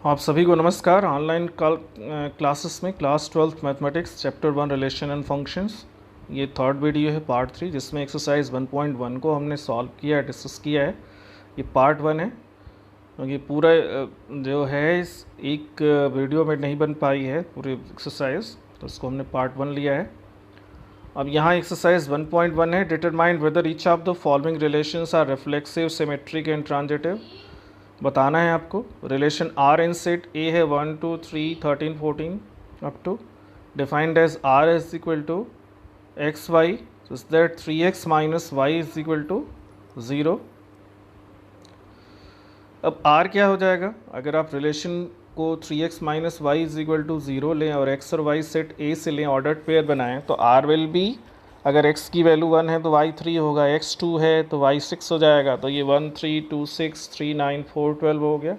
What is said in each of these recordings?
आप सभी को नमस्कार। ऑनलाइन क्लासेस में class 12th mathematics chapter 1 relation and functions, ये थर्ड वीडियो है पार्ट 3, जिसमें एक्सरसाइज 1.1 को हमने सॉल्व किया है, डिस्कस किया है। ये पार्ट 1 है क्योंकि पूरा जो है इस एक वीडियो में नहीं बन पाई है पूरी एक्सरसाइज, तो इसको हमने पार्ट 1 लिया है। अब यहाँ एक्सरसाइज 1.1 है, determine whether each of the following relations are reflexive, symmetric and transitive. बताना है आपको। Relation R in set A है 1 2 3 13 14 up to, defined as R is equal to X Y, is that 3x minus Y is equal to 0। अब are क्या हो जाएगा? अगर आप रिलेशन को 3x minus Y is equal to 0 लें और x और y सेट ए से लें, ऑर्डर्ड पेयर बनाएं, तो आर विल बी, अगर x की वैल्यू 1 है तो y 3 होगा, x 2 है तो y 6 हो जाएगा। तो ये 1 3 2 6 3 9 4 12 हो गया।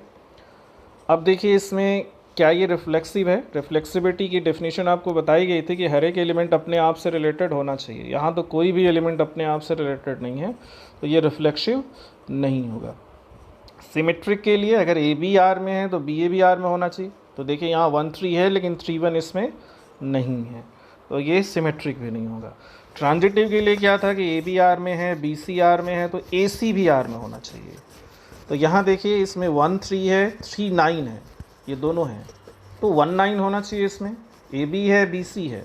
अब देखिए इसमें क्या ये रिफ्लेक्सिव है? रिफ्लेक्सिविटी की डेफिनेशन आपको बताई गई थी कि हर एक एलिमेंट अपने आप से रिलेटेड होना चाहिए। यहाँ तो कोई भी एलिमेंट अपने आप से रिलेटेड नहीं है, तो ये रिफ्लेक्सिव नहीं होगा। सिमेट्रिक के लिए अगर ए बी आर में है तो बी ए बी आर में होना चाहिए। तो देखिए यहाँ 1 3 है लेकिन 3 1 इसमें नहीं है, तो ये सिमेट्रिक भी नहीं होगा। ट्रांजिटिव के लिए क्या था कि ए बी आर में है, बी सी आर में है, तो ए सी भी आर में होना चाहिए। तो यहाँ देखिए इसमें 1 3 है, 3 9 है, ये दोनों हैं, तो 1 9 होना चाहिए। इसमें ए बी है, बी सी है,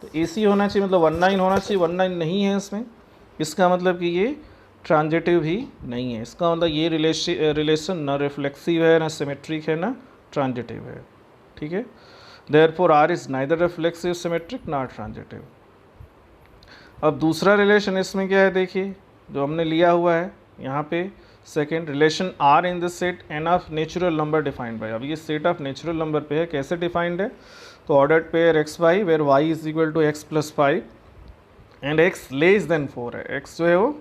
तो ए सी होना चाहिए, मतलब 1 9 होना चाहिए। 1 9 नहीं है इसमें, इसका मतलब कि ये ट्रांजिटिव ही नहीं है। इसका मतलब ये रिलेशन ना रिफ्लेक्सिव है, ना सिमेट्रिक है, ना ट्रांजिटिव है। ठीक है, therefore R is neither reflexive, symmetric, not transitive. अब दूसरा रिलेशन इसमें क्या है, देखिए जो हमने लिया हुआ है यहाँ पे, second relation R in the set N of natural number defined by. अब ये सेट ऑफ नेचुरल नंबर पे है, कैसे डिफाइंड है? तो ordered pair X Y where Y is equal to X plus 5 and X less than 4 है। X जो है वो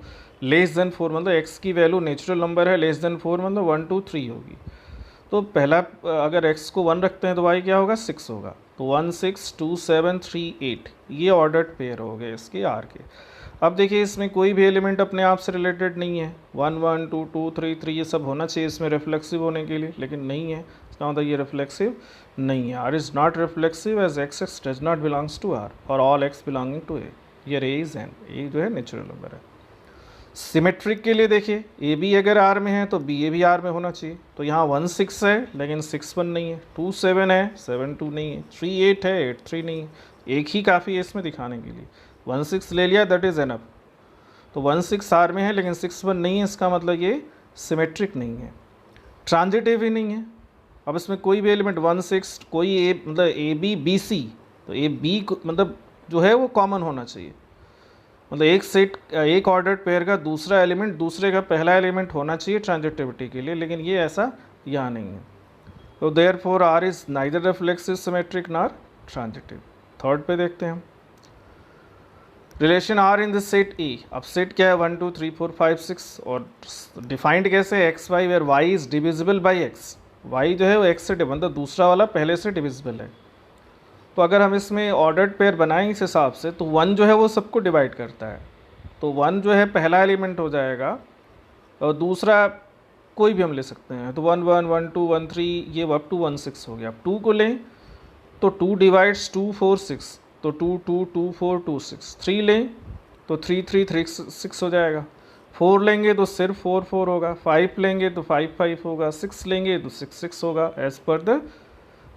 लेस देन 4, मतलब एक्स की वैल्यू नेचुरल नंबर है, लेस देन 4 मतलब 1 2 3 होगी। तो पहला अगर x को 1 रखते हैं तो y क्या होगा? 6 होगा। तो 1 6 2 7 3 8, ये ऑर्डर्ड पेयर हो गए इसके आर के। अब देखिए इसमें कोई भी एलिमेंट अपने आप से रिलेटेड नहीं है। 1 1 2 2 3 3 ये सब होना चाहिए इसमें रिफ्लेक्सिव होने के लिए, लेकिन नहीं है। इसका मतलब ये रिफ्लेक्सिव नहीं है। R is not reflexive as X X does not belongs to R for all X belonging to A. ये ए इज एन, ए जो है नेचुरल नंबर है। सिमेट्रिक के लिए देखिए ए बी अगर आर में है तो बी ए भी आर में होना चाहिए। तो यहाँ 1 6 है लेकिन 6 1 नहीं है, 2 7 है 7 2 नहीं है, 3 8 है 8 3 नहीं है। एक ही काफ़ी है इसमें दिखाने के लिए। 1 6 ले लिया, दैट इज़ एनफ। तो 1 6 आर में है लेकिन 6 1 नहीं है, इसका मतलब ये सिमेट्रिक नहीं है, ट्रांजिटिव ही नहीं है। अब इसमें कोई भी एलिमेंट 1 6 कोई ए, मतलब ए बी बी सी, तो ए बी मतलब जो है वो कॉमन होना चाहिए। मतलब एक सेट, एक ऑर्डर्ड पेयर का दूसरा एलिमेंट दूसरे का पहला एलिमेंट होना चाहिए ट्रांजिटिविटी के लिए, लेकिन ये ऐसा यहाँ नहीं है। तो therefore R is neither reflexive, symmetric, nor transitive. Third पे देखते हैं हम relation R in the set A. अब सेट क्या है? 1 2 3 4 5 6, और डिफाइंड कैसे? X Y where Y is divisible by X. Y जो है वो एक्स से मतलब दूसरा वाला पहले से डिविजिबल है। तो अगर हम इसमें ऑर्डर्ड पेयर बनाएं इस हिसाब से, तो 1 जो है वो सबको डिवाइड करता है। तो 1 जो है पहला एलिमेंट हो जाएगा, और दूसरा कोई भी हम ले सकते हैं। तो 1 1 1 2 1 3, ये अप टू 1 6 हो गया। अब 2 को लें तो 2 डिवाइड्स 2 4 6, तो 2 2 2 4 2 6। 3 लें तो 3 3 3 6 हो जाएगा। 4 लेंगे तो सिर्फ 4 4 होगा। 5 लेंगे तो 5 5 होगा। 6 लेंगे तो 6 6 होगा। As per the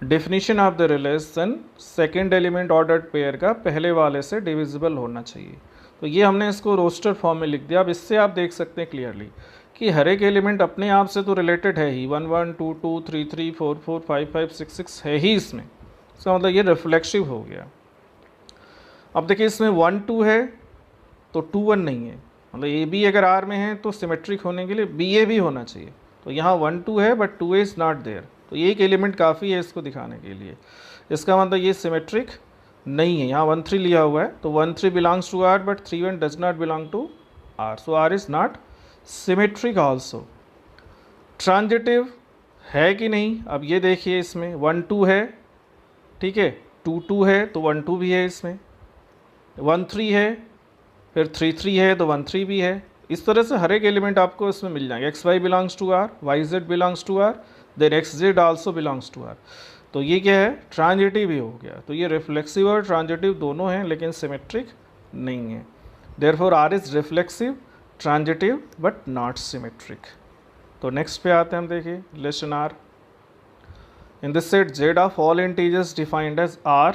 definition of the relation, second element ordered pair का पहले वाले से डिविजिबल होना चाहिए। तो ये हमने इसको रोस्टर फॉर्म में लिख दिया। अब इससे आप देख सकते हैं क्लियरली कि हर एक एलिमेंट अपने आप से तो रिलेटेड है ही। 1 1 2 2 3 3 4 4 5 5 6 6 है ही इसमें। इसका मतलब ये रिफ्लेक्सिव हो गया। अब देखिए इसमें 1 2 है तो 2 1 नहीं है, मतलब ए बी अगर आर में है तो सिमेट्रिक होने के लिए बी ए भी होना चाहिए। तो यहाँ 1 2 है but 2 A is not there, तो एक एलिमेंट काफ़ी है इसको दिखाने के लिए। इसका मतलब ये सिमेट्रिक नहीं है। यहाँ 1 3 लिया हुआ है, तो 1 3 belongs to R but 3 1 does not belong to R, so R is not symmetric also. Transitive है कि नहीं? अब ये देखिए इसमें 1 2 है, ठीक है, 2 2 है तो 1 2 भी है इसमें, 1 3 है, फिर 3 3 है तो 1 3 भी है। इस तरह से हर एक एलिमेंट आपको इसमें मिल जाएंगे। X Y belongs to R, Y Z belongs to R, then X Z also belongs to R. तो ये क्या है, ट्रांजिटिव ही हो गया। तो ये रिफ्लेक्सिव और ट्रांजिटिव दोनों हैं लेकिन सिमेट्रिक नहीं है। Therefore R is reflexive, transitive but not symmetric. तो नेक्स्ट पे आते हैं हम, देखिए relation R. In this set z of all integers defined as r,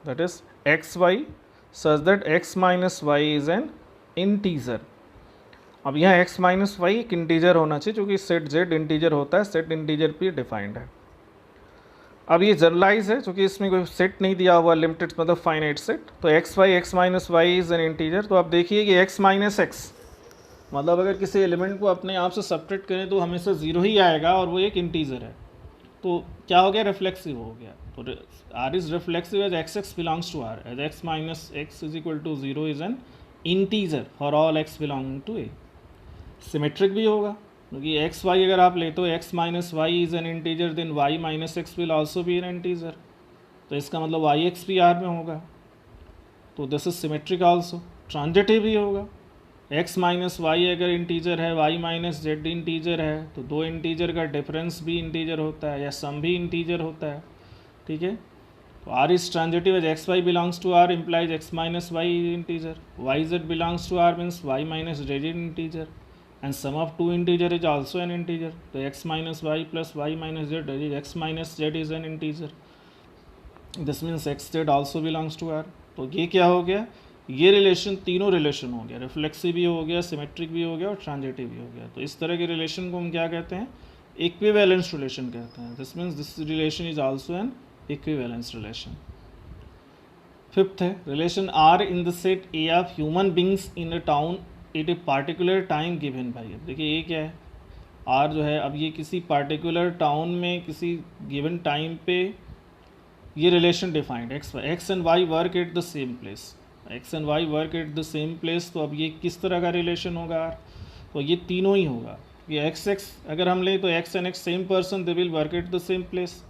that is xy, such that x minus y is an integer। अब यहाँ x minus Y एक integer होना चाहिए, क्योंकि सेट z इंटीजर होता है, सेट इंटीजर पे defined है। अब ये जनरलाइज है, क्योंकि इसमें कोई सेट नहीं दिया हुआ, लिमिटेड मतलब फाइनाइट सेट। तो x minus Y is an integer. तो आप देखिए कि x माइनस एक्स मतलब अगर किसी एलिमेंट को अपने आप से सब्ट्रैक्ट करें तो हमेशा ज़ीरो ही आएगा, और वो एक इंटीजर है। तो क्या हो गया, रिफ्लेक्सिव हो गया। तो R is reflexive as X X belongs to R, as X minus X is equal to zero is an integer for all X belonging to A. Symmetric भी होगा, क्योंकि एक्स वाई अगर आप लेते हो X minus Y is an integer, then Y minus X will also be an integer. तो इसका मतलब वाई एक्स भी आर में होगा। तो this is symmetric also. Transitive भी होगा, x माइनस वाई अगर इंटीजर है, y माइनस जेड इंटीजर है, तो दो इंटीजर का डिफरेंस भी इंटीजर होता है, या सम भी इंटीजर होता है। ठीक है, तो r is transitive as X Y belongs to r implies x minus Y integer, y z belongs to r means y minus Z integer, and sum of two integer is also an integer. तो x minus Y plus y minus Z is x minus Z is an integer, this means x z also belongs to r। तो ये क्या हो गया, ये relation, तीनों relation हो गया, रिफ्लेक्सिव भी हो गया, सिमेट्रिक भी हो गया और ट्रांजिटिव भी हो गया। तो इस तरह के रिलेशन को हम क्या कहते हैं, इक्विवेलेंस रिलेशन कहते हैं। This means this relation is also an equivalence relation. Fifth है relation R in the set A of human beings in a town at a particular time given by. अब देखिए ये क्या है, आर जो है, अब ये किसी पार्टिकुलर टाउन में किसी गिवन टाइम पे ये relation defined, X and Y work at the same place, X and Y work at the same place. तो अब ये किस तरह का रिलेशन होगा, तो ये तीनों ही होगा। ये एक्स एक्स अगर हम लें तो X and X same person, they will work at the same place,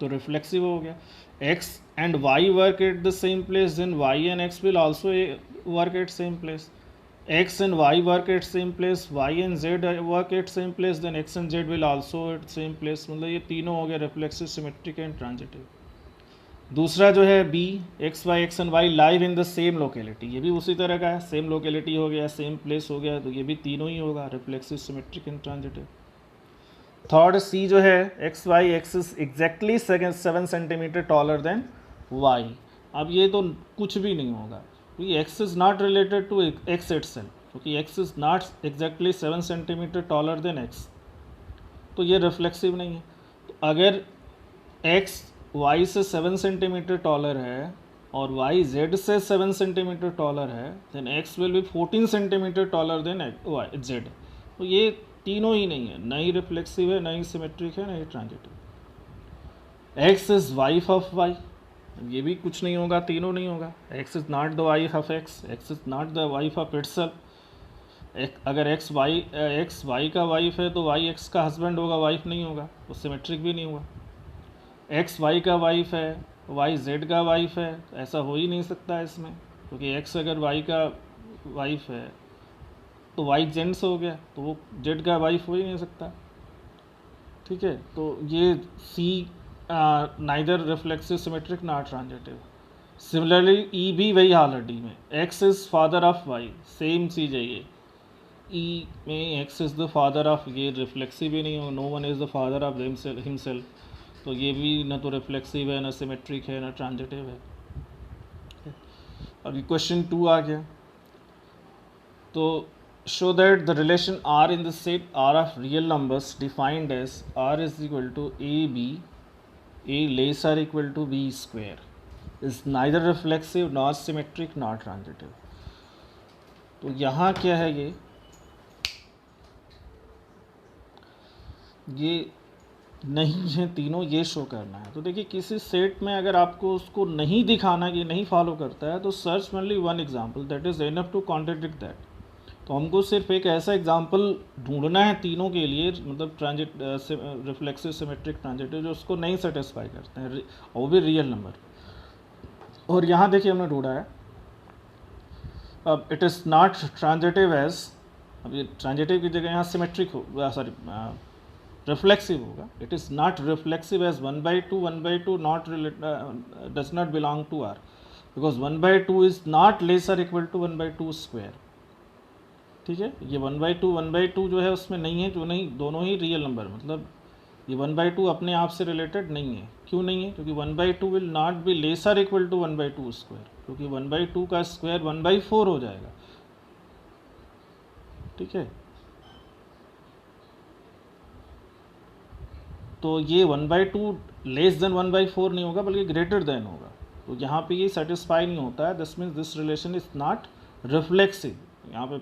तो रिफ्लेक्सिव हो गया। X and Y work at the same place, then Y and X will also work at same place. X and Y work at same place, Y and Z work at same place, then X and Z will also at same place. मतलब ये तीनों हो गया reflexive, symmetric and transitive. दूसरा जो है B, X and Y live in the same locality, ये भी उसी तरह का है, सेम लोकेलिटी हो गया, सेम प्लेस हो गया, तो ये भी तीनों ही होगा, reflexive, symmetric and transitive. Third C जो है, X is exactly 7 centimetre taller than Y. अब ये तो कुछ भी नहीं होगा, क्योंकि X is not related to X itself, क्योंकि X is not exactly 7 centimetre taller than X, तो ये रिफ्लेक्सिव नहीं है। तो अगर एक्स y से 7 सेंटीमीटर टॉलर है और y z से 7 सेंटीमीटर टॉलर है, then x will be 14 centimetre taller than z। तो ये तीनों ही नहीं है, न ही रिफ्लेक्सिव है, न ही सिमेट्रिक है, न ही transitive. x is wife of y, ये भी कुछ नहीं होगा, तीनों नहीं होगा। x is not the wife of x, x is not the wife of itself. अगर x y का वाइफ है तो y x का हस्बैंड होगा, वाइफ नहीं होगा, वो सिमेट्रिक भी नहीं होगा। एक्स वाई का वाइफ है, वाई जेड का वाइफ है, तो ऐसा हो ही नहीं सकता है इसमें, क्योंकि एक्स अगर वाई का वाइफ है तो वाई जेंट्स हो गया, तो वो जेड का वाइफ हो ही नहीं सकता। ठीक है, तो ये C neither reflexive, symmetric not transitive. Similarly E भी वही हाल है डी में, X is father of Y, same चीज़ है ये। ई में X is the father of, ये रिफ्लेक्सिव ही नहीं हो, no one is the father of himself, तो ये भी न तो रिफ्लेक्सिव है, न सिमेट्रिक है, न ट्रांजिटिव है। अभी क्वेश्चन 2 आ गया, तो show that the relation R in the set R of real numbers defined as R is equal to A B, A less or equal to B square is neither reflexive not symmetric not transitive. तो यहाँ क्या है, ये नहीं है, तीनों ये show करना है। तो देखिए किसी सेट में अगर आपको उसको नहीं दिखाना कि नहीं फॉलो करता है, तो search only one example that is enough to contradict that. तो हमको सिर्फ एक ऐसा एग्जांपल ढूंढना है तीनों के लिए, मतलब रिफ्लेक्सिव, सिमेट्रिक, ट्रांजिटिव, जो उसको नहीं सेटिस्फाई करते हैं, वो भी रियल नंबर। और यहाँ देखिए हमने ढूंढा है, अब it is not transitive as, अब ये ट्रांजिटिव की जगह यहाँ सिमेट्रिक हो, सॉरी रिफ्लेक्सिव होगा. It is not reflexive as 1/2 not does not belong to R, because 1/2 is not less और इक्वल टू 1/2 स्क्वायर. ठीक है, ये 1/2 जो है उसमें नहीं है, जो नहीं, दोनों ही रियल नंबर, मतलब ये 1/2 अपने आप से रिलेटेड नहीं है. क्यों नहीं है? क्योंकि 1/2 विल नॉट बी लेस और इक्वल टू 1/2 स्क्वायर, क्योंकि 1/2 का स्क्वायर 1/4 हो जाएगा. ठीक है, तो ये 1/2 लेस देन 1/4 नहीं होगा, बल्कि ग्रेटर देन होगा. तो यहाँ पे ये सेटिस्फाई नहीं होता है. This means this relation is not reflexive. यहाँ पे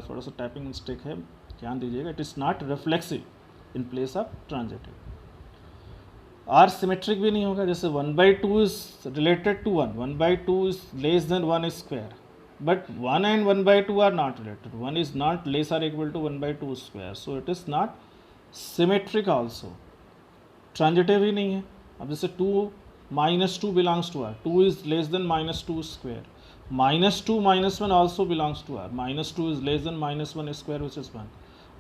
थोड़ा सा टाइपिंग मिस्टेक है, ध्यान दीजिएगा. It is not reflexive in place of transitive. R symmetric भी नहीं होगा. जैसे 1/2 is related to 1, 1/2 is less than 1 square, but 1 and 1/2 are not related. 1 is not less और equal to 1/2 square, so it is not symmetric also. Transitive ही नहीं है. अब जैसे 2 - 2 belongs to R, 2 is less than -2 square, -2 - 1 also belongs to R. -2 is less than -1 square, which is 1.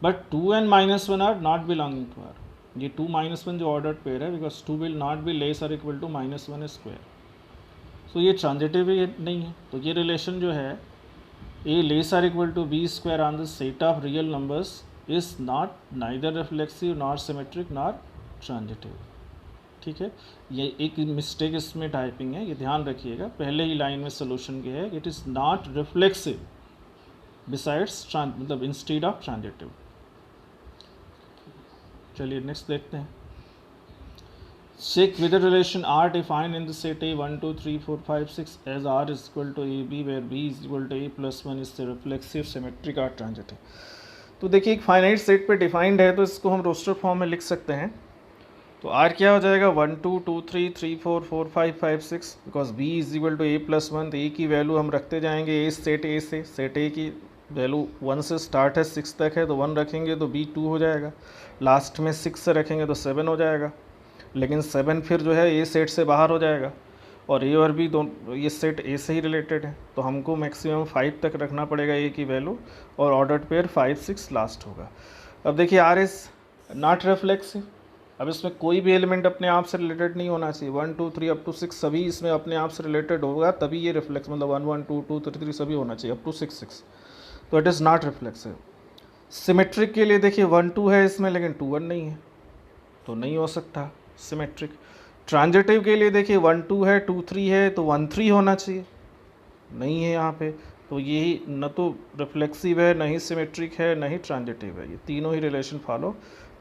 But 2 and -1 are not belonging to R. ये 2 - 1 जो ordered pair है, because 2 will not be less or equal to -1 square. So ये transitive ही नहीं है. तो ये relation जो है A less or equal to B square on the set of real numbers is not neither reflexive nor symmetric nor transitive. ठीक है, ये एक मिस्टेक इसमें टाइपिंग है, ये ध्यान रखिएगा. पहले ही लाइन में सोल्यूशन के है, it is not reflexive besides मतलब इंस्टेड ऑफ ट्रांजिटिव. चलिए नेक्स्ट देखते हैं. Check with relation R defined in the set A 1 2 3 4 5 6 as R is equal to A B, where B is equal to A plus 1 is the reflexive, symmetric और transitive. तो देखिए एक finite set पे defined है, तो इसको हम roster form में लिख सकते हैं. तो आर क्या हो जाएगा? 1 2 2 3 3 4 4 5 5 6, because B is equal to A plus 1. तो ए की वैल्यू हम रखते जाएंगे ए सेट ए से. सेट ए की वैल्यू 1 से स्टार्ट है 6 तक है, तो 1 रखेंगे तो बी 2 हो जाएगा. लास्ट में 6 से रखेंगे तो 7 हो जाएगा. लेकिन 7 फिर जो है ए सेट से बाहर हो जाएगा, और ए और बी दोनों ये सेट ए से ही रिलेटेड है, तो हमको मैक्सिमम 5 तक रखना पड़ेगा ए की वैल्यू, और ऑर्डर्ड पेयर 5 6 लास्ट होगा. अब देखिए आर इज नॉट रिफ्लेक्सिव. अब इसमें कोई भी एलिमेंट अपने आप से रिलेटेड नहीं होना चाहिए. 1 2 3 अप टू 6 सभी इसमें अपने आप से रिलेटेड होगा, तभी ये रिफ्लेक्स, मतलब 1 1 2 2 3 3 सभी होना चाहिए अप टू 6 6. तो it is not reflexive. Symmetric के लिए देखिए 1 2 है इसमें, लेकिन 2 1 नहीं है, तो नहीं हो सकता सिमेट्रिक. ट्रांजिटिव के लिए देखिए 1 2 है, 2 3 है, तो 1 3 होना चाहिए, नहीं है यहाँ पे. तो यही न तो रिफ्लेक्सिव है, न ही सिमेट्रिक है, न ही ट्रांजिटिव है. ये तीनों ही रिलेशन फॉलो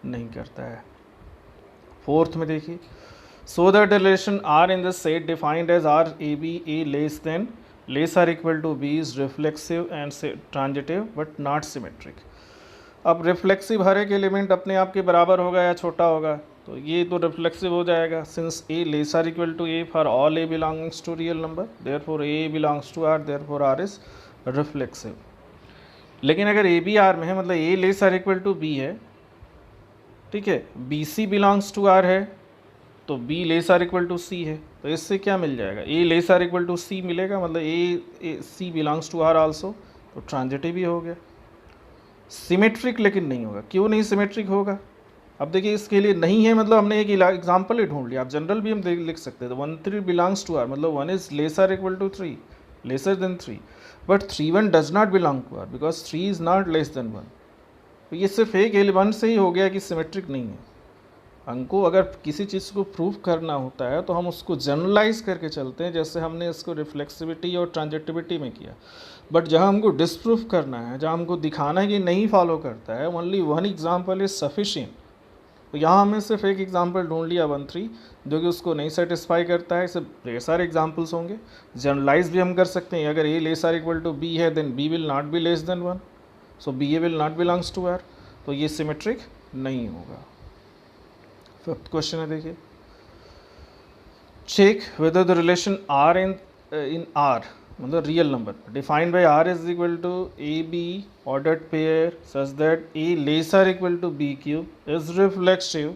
नहीं करता है. फोर्थ में देखिए, so that relation R in the set defined as R A B A less than less or equal to B is reflexive and transitive but not symmetric. अब reflexive हर एक element अपने आप के बराबर होगा या छोटा होगा, तो ये तो रिफ्लेक्सिव हो जाएगा. Since A less or equal to A for all A belongs to real number, therefore A belongs to R, therefore R is reflexive. लेकिन अगर ए बी आर में है, मतलब A less or equal to B है, ठीक है, B C belongs to R है, तो B less or equal to C है, तो इससे क्या मिल जाएगा? A less or equal to C मिलेगा, मतलब ए सी बिलोंग्स टू आर आल्सो, तो ट्रांजिटिव ही हो गया. सिमेट्रिक लेकिन नहीं होगा. क्यों नहीं सिमेट्रिक होगा? अब देखिए इसके लिए नहीं है, मतलब हमने एक एग्जाम्पल ही ढूंढ लिया. आप जनरल भी हम लिख सकते हैं. 1 3 बिलोंग्स टू आर, मतलब 1 is less or equal to 3, lesser than 3, but 3 1 does not belong to R, because 3 is not less than 1. तो ये सिर्फ एक एलिमेंट से ही हो गया कि सिमेट्रिक नहीं है. हमको अगर किसी चीज़ को प्रूव करना होता है तो हम उसको जनरलाइज करके चलते हैं, जैसे हमने इसको रिफ्लेक्सिविटी और ट्रांजिटिविटी में किया. बट जहाँ हमको डिसप्रूव करना है, जहाँ हमको दिखाना है कि नहीं फॉलो करता है, only one example is sufficient. तो यहाँ हमने सिर्फ एक एग्जाम्पल ढूंढ लिया 1 3, जो कि उसको नहीं सेटिस्फाई करता है. सिर्फ ढेर सारे एग्जाम्पल्स होंगे. जनरलाइज भी हम कर सकते हैं, अगर A less or equal to B है, then B will not be less than 1, so B A will not belongs to R, तो ये सिमेट्रिक नहीं होगा. फिफ्थ क्वेश्चन है, देखिए, check whether the relation R in R, मतलब real number defined by R is equal to A B ordered pair such that A less or equal to B cube is reflexive,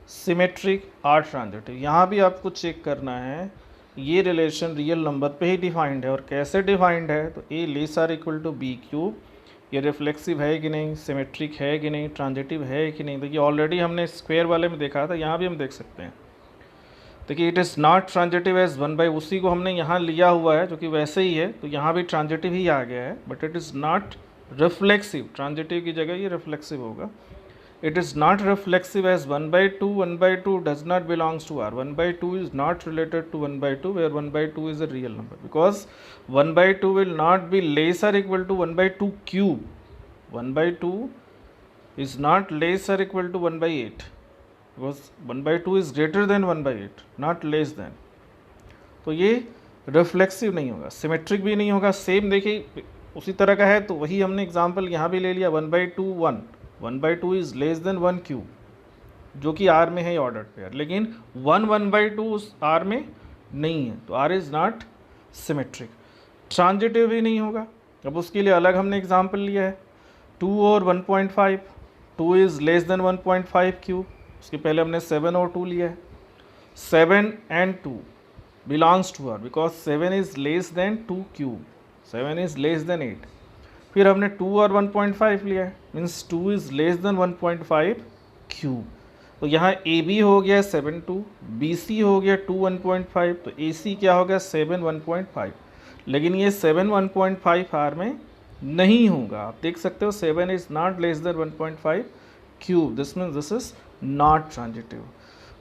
symmetric और transitive. यहाँ भी आपको check करना है ये relation real number पे ही defined है, और कैसे डिफाइंड है? तो A less or equal to B cube ये रिफ्लेक्सिव है कि नहीं, सिमेट्रिक है कि नहीं, ट्रांजिटिव है कि नहीं। देखिए ऑलरेडी हमने स्क्वायर वाले में देखा था, यहाँ भी हम देख सकते हैं। देखिए it is not transitive as 1/, उसी को हमने यहाँ लिया हुआ है जो कि वैसे ही है, तो यहाँ भी ट्रांजिटिव ही आ गया है, but it is not reflexive. Transitive की जगह ये रिफ्लेक्सिव होगा। It is not reflexive as 1/2. 1/2 does not belongs to R. 1/2 is not related to 1/2, where 1/2 is a real number, because 1/2 will not be less or equal to 1/2 cube. 1/2 is not less or equal to 1/8, because 1/2 is greater than 1/8, not less than. तो ये reflexive नहीं होगा, symmetric भी नहीं होगा। Same देखिए उसी तरह का है, तो वही हमने एग्जाम्पल यहाँ भी ले लिया। 1/2 1, 1/2 इज लेस देन 1 क्यूब, जो कि आर में है ऑर्डर्ड पेयर, लेकिन 1/2 उस आर में नहीं है, तो R is not symmetric. Transitive भी नहीं होगा। अब उसके लिए अलग हमने एग्जाम्पल लिया है, 2 और 1.5। 2 इज लेस देन 1.5 क्यूब, उसके पहले हमने 7 और 2 लिया है। 7 and 2 belongs to R, because 7 is less than 2 cube, 7 is less than 8। फिर हमने 2 और 1.5 लिया है, means 2 is less then 1.5 cube. तो यहाँ ए बी हो गया 7 2, बी सी हो गया 2 1.5, तो ए सी क्या हो गया 7 1.5। लेकिन ये 7 1.5 आर में नहीं होगा। आप देख सकते हो 7 is not less then 1.5 cube, this means this is not transitive.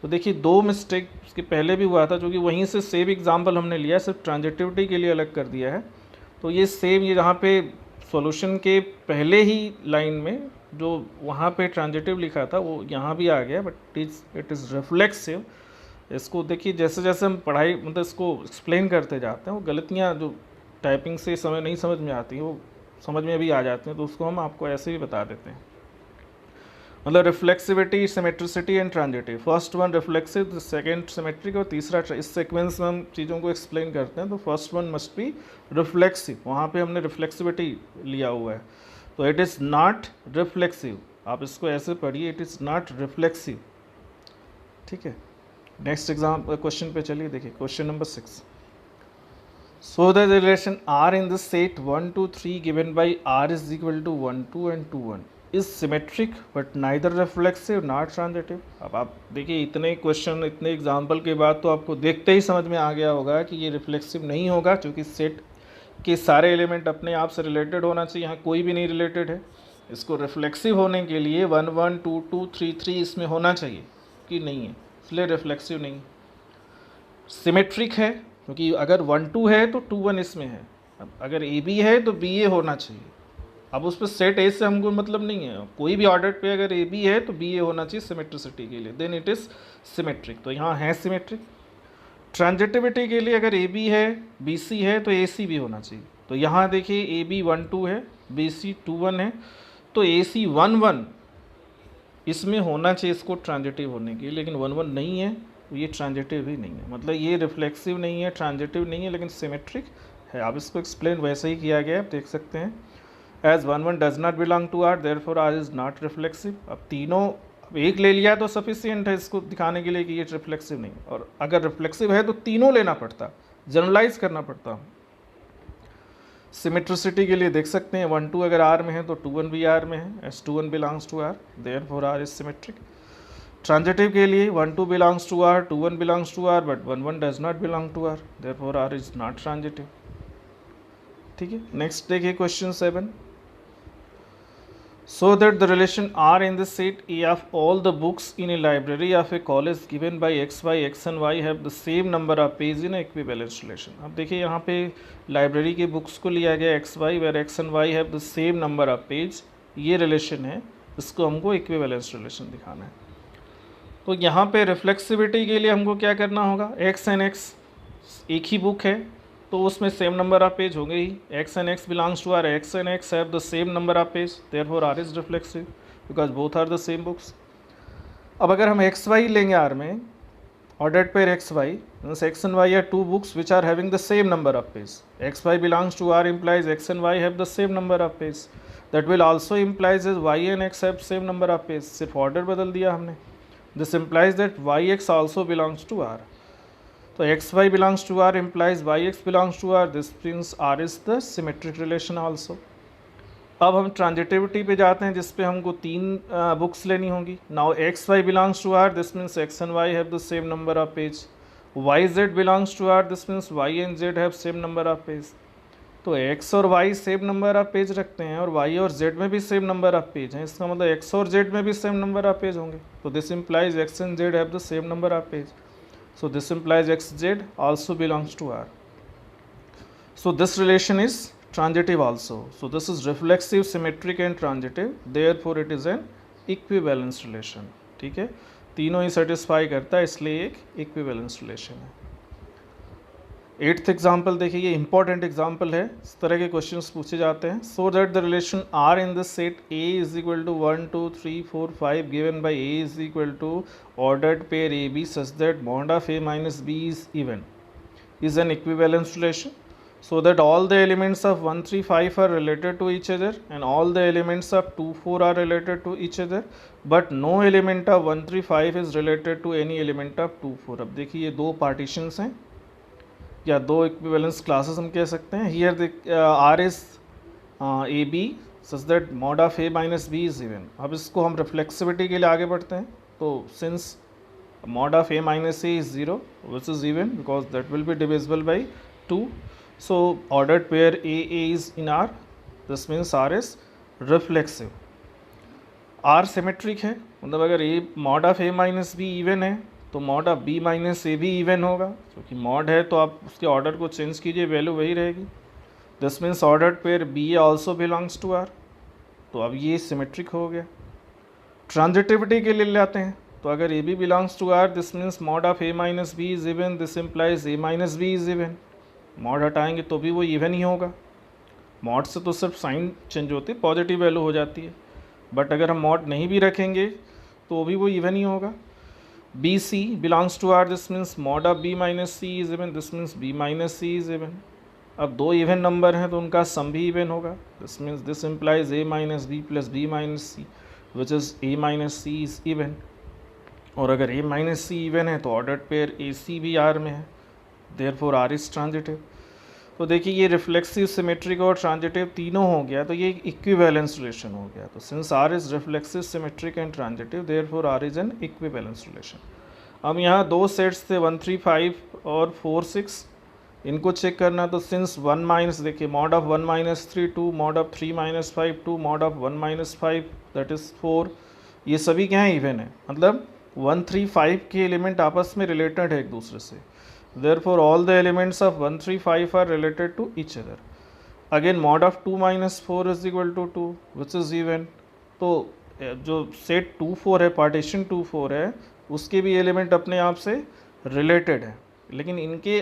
तो देखिए दो मिस्टेक उसके पहले भी हुआ था, जो कि वहीं से सेम एग्जाम्पल हमने लिया, सिर्फ ट्रांजिटिविटी के लिए अलग कर दिया है। तो ये सेम ये यहाँ पे सॉल्यूशन के पहले ही लाइन में जो वहाँ पे ट्रांजिटिव लिखा था वो यहाँ भी आ गया, बट इट इज़ रिफ्लेक्सिव। इसको देखिए जैसे जैसे हम पढ़ाई मतलब इसको एक्सप्लेन करते जाते हैं, वो गलतियाँ जो टाइपिंग से समय नहीं समझ में आती वो समझ में भी आ जाती हैं, तो उसको हम आपको ऐसे ही बता देते हैं। मतलब reflexivity, symmetricity and transitive. First one reflexive, second symmetric और तीसरा, इस सीक्वेंस में हम चीज़ों को एक्सप्लेन करते हैं। तो first one must be reflexive, वहाँ पे हमने रिफ्लेक्सिविटी लिया हुआ है, तो इट इज़ नॉट रिफ्लेक्सिव। आप इसको ऐसे पढ़िए, इट इज़ नॉट रिफ्लेक्सिव। ठीक है, नेक्स्ट एग्जाम क्वेश्चन पे चलिए। देखिए question number 6। So the relation R in the set 1 2 3 given by R is equal to 1 2 and 2 1 is symmetric but neither reflexive not transitive. अब आप देखिए इतने क्वेश्चन, इतने एग्जाम्पल के बाद तो आपको देखते ही समझ में आ गया होगा कि ये रिफ्लेक्सिव नहीं होगा, क्योंकि सेट के सारे एलिमेंट अपने आप से रिलेटेड होना चाहिए, यहाँ कोई भी नहीं रिलेटेड है। इसको रिफ्लेक्सिव होने के लिए 1 1 2 2 3 3 इसमें होना चाहिए, कि नहीं है, इसलिए रिफ्लेक्सिव नहीं। सिमेट्रिक है क्योंकि अगर 1 2 है तो 2 1 इसमें है। अब अगर ए बी है तो बी ए होना चाहिए। अब उस पर सेट ए से हमको मतलब नहीं है, कोई भी ऑर्डर पे अगर ए बी है तो बी ए होना चाहिए सिमेट्रिसिटी के लिए, देन इट इज़ सिमेट्रिक। तो यहाँ है सिमेट्रिक। ट्रांजिटिविटी के लिए अगर ए बी है, बी सी है, तो ए सी भी होना चाहिए। तो यहाँ देखिए ए बी 1 2 है, बी सी 2 1 है, तो ए सी 1 1 इसमें होना चाहिए इसको ट्रांजिटिव होने के लिए, लेकिन 1 1 नहीं है, तो ये ट्रांजिटिव ही नहीं है। मतलब ये रिफ्लेक्सिव नहीं है, ट्रांजिटिव नहीं है, लेकिन सिमेट्रिक है। अब इसको एक्सप्लेन वैसे ही किया गया है, आप देख सकते हैं। As 1 1 does not belong to R, therefore R is not reflexive. अब तीनों, अब एक ले लिया तो सफिशियंट है इसको दिखाने के लिए कि ये रिफ्लेक्सिव नहीं, और अगर रिफ्लेक्सिव है तो तीनों लेना पड़ता, जनरलाइज करना पड़ता। सिमेट्रिसिटी के लिए देख सकते हैं 1 2 अगर आर में है तो 2 1 भी आर में है, as 2 1 belongs to R, therefore R is symmetric. Transitive के लिए 1 2 belongs to R, 2 1 belongs to R, but 1 1 does not belong to R, therefore R is not transitive. ठीक है, नेक्स्ट देखिए question 7। So that the relation R in the set A of all the books in a library of a college given by x, y, x and y have the same number of pages in equivalence relation। अब देखिए यहाँ पे library के books को लिया गया x, y, where x and y have the same number of page, ये relation है, इसको हमको इक्विवेलेंस रिलेशन दिखाना है। तो यहाँ पे रिफ्लेक्सिविटी के लिए हमको क्या करना होगा, x एंड x एक ही बुक है तो उसमें सेम नंबर ऑफ पेज होंगे ही। x and x belongs to R, x and x have the same number of page, therefore R is reflexive because both are the same books. अब अगर हम x y लेंगे R में, ordered pair x y, means x and y are two books which are having the same number of page. x y belongs to R implies x and y have the same number of page, that will also implies as y and x have same number of page, सिर्फ order बदल दिया हमने। This implies that y x also belongs to R. तो x y belongs to R implies y x belongs to R. This means R is the symmetric relation also. अब हम transitivity पे जाते हैं, जिस पे हमको 3 बुक्स लेनी होंगी. Now X Y belongs to R, this means X and Y have the same number of page. Y Z belongs to R, this means Y and Z have same number of page. तो X और Y same number of page रखते हैं और Y और Z में भी same number of page हैं, इसका मतलब एक्स और जेड में भी सेम नंबर ऑफ पेज होंगे. तो this implies x and Z have the same number of page. So this implies xz also belongs to R. So this relation is transitive also. So this is reflexive, symmetric and transitive. Therefore it is an equivalence relation. ठीक है, तीनों ही satisfy करता है, इसलिए एक equivalence relation है. 8th example देखिए, ये इंपॉर्टेंट एग्जाम्पल है. इस तरह के क्वेश्चंस पूछे जाते हैं. So that the relation R in the set A is equal to 1 2 3 4 5 given by A is equal to ordered pair A B such that mod of A minus B is even is an equivalence relation. So that all the elements of 1 3 5 are related to each other and all the elements of 2 4 are related to each other, but no element of 1 3 5 is related to any element of 2 4. अब देखिए ये दो partitions हैं या दो equivalence classes हम कह सकते हैं. Here R is A B such that mod of A minus B is even. अब इसको हम रिफ्लेक्सिविटी के लिए आगे बढ़ते हैं. तो since mod of a minus a is 0 which is even because that will be divisible by 2, so ordered pair a is in R. This means R is reflexive. R symmetric है, मतलब अगर a mod of a minus b even है तो mod of b minus a भी even होगा, क्योंकि mod है तो आप उसके ऑर्डर को चेंज कीजिए, वैल्यू वही रहेगी. This means ordered pair b also belongs to R. तो अब ये सिमेट्रिक हो गया. ट्रांजिटिविटी के लिए लाते हैं, तो अगर A B belongs to R, this means mod of A minus B is even, this implies A minus B is even. Mod हटाएंगे तो भी वो इवन ही होगा. मॉड से तो सिर्फ साइन चेंज होती है, पॉजिटिव वैल्यू हो जाती है, बट अगर हम मॉड नहीं भी रखेंगे तो भी वो इवन ही होगा. B C belongs to R, this means mod of B minus C is even, this means B minus C is even. अब दो इवन नंबर हैं तो उनका सम भी इवन होगा. This means this implies A minus B plus B minus C which is A minus C is even. और अगर ए minus see even है तो ऑर्डर्ड पेयर ए सी भी आर में है, देयरफॉर आर इज ट्रांजिटिव. तो देखिए ये रिफ्लेक्सिव, सिमेट्रिक और ट्रांजिटिव तीनों हो गया, तो ये इक्विवेलेंस रिलेशन हो गया. तो since R is reflexive, symmetric and transitive, therefore R is an equivalence relation. अब यहाँ दो सेट्स थे 1 3 5 और 4 6, इनको चेक करना. तो सिंस 1 माइनस, देखिए mod of 1 minus 3 2, mod of 3 minus 5 2, mod of 1 minus 5 that is 4, ये सभी क्या हैं, इवन है. मतलब 1 3 5 के एलिमेंट आपस में रिलेटेड है एक दूसरे से. Therefore all the elements of 1 3 5 are related to each other. Again mod of 2 minus 4 is equal to 2 which is even. तो जो सेट 2 4 है, पार्टीशन 2 4 है, उसके भी एलिमेंट अपने आप से रिलेटेड है. लेकिन इनके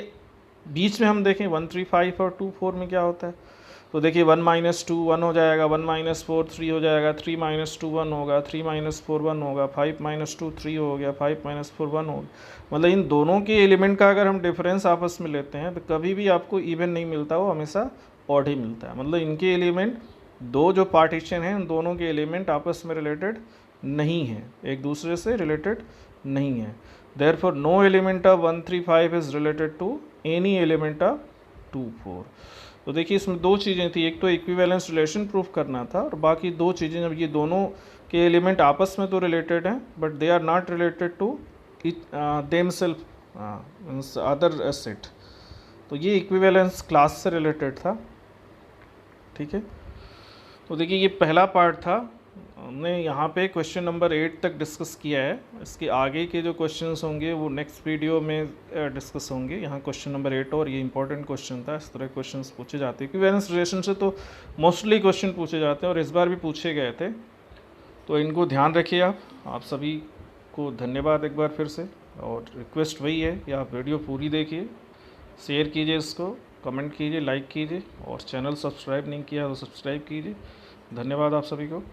बीच में हम देखें 1 3 5 और 2 4 में क्या होता है. तो देखिए 1 माइनस 2 1 हो जाएगा, 1 माइनस 4 3 हो जाएगा, 3 माइनस 2 1 होगा, 3 माइनस 4 1 होगा, 5 माइनस 2 3 हो गया, 5 माइनस 4 1 हो गया. मतलब इन दोनों के एलिमेंट का अगर हम डिफरेंस आपस में लेते हैं तो कभी भी आपको इवन नहीं मिलता, वो हमेशा ऑड ही मिलता है. मतलब इनके एलिमेंट, दो जो पार्टीशन हैं उन दोनों के एलिमेंट आपस में रिलेटेड नहीं है, एक दूसरे से रिलेटेड नहीं है. Therefore no element of 1 3 5 is related to any element of 2 4. तो देखिए इसमें दो चीज़ें थी, एक तो इक्विवेलेंस रिलेशन प्रूफ करना था और बाकी दो चीज़ें, जब ये दोनों के एलिमेंट आपस में तो रिलेटेड हैं but they are not related to themself other set, तो ये इक्विवेलेंस क्लास से रिलेटेड था. ठीक है, तो देखिए ये पहला पार्ट था, हमने यहाँ पे क्वेश्चन नंबर 8 तक डिस्कस किया है. इसके आगे के जो क्वेश्चंस होंगे वो नेक्स्ट वीडियो में डिस्कस होंगे. यहाँ क्वेश्चन नंबर 8 और ये इंपॉर्टेंट क्वेश्चन था. इस तरह क्वेश्चंस पूछे जाते हैं, इक्विवेलेंस रिलेशन से तो मोस्टली क्वेश्चन पूछे जाते हैं और इस बार भी पूछे गए थे, तो इनको ध्यान रखिए. आप सभी को धन्यवाद एक बार फिर से, और रिक्वेस्ट वही है कि आप वीडियो पूरी देखिए, शेयर कीजिए, इसको कमेंट कीजिए, लाइक कीजिए, और चैनल सब्सक्राइब नहीं किया तो सब्सक्राइब कीजिए. धन्यवाद आप सभी को.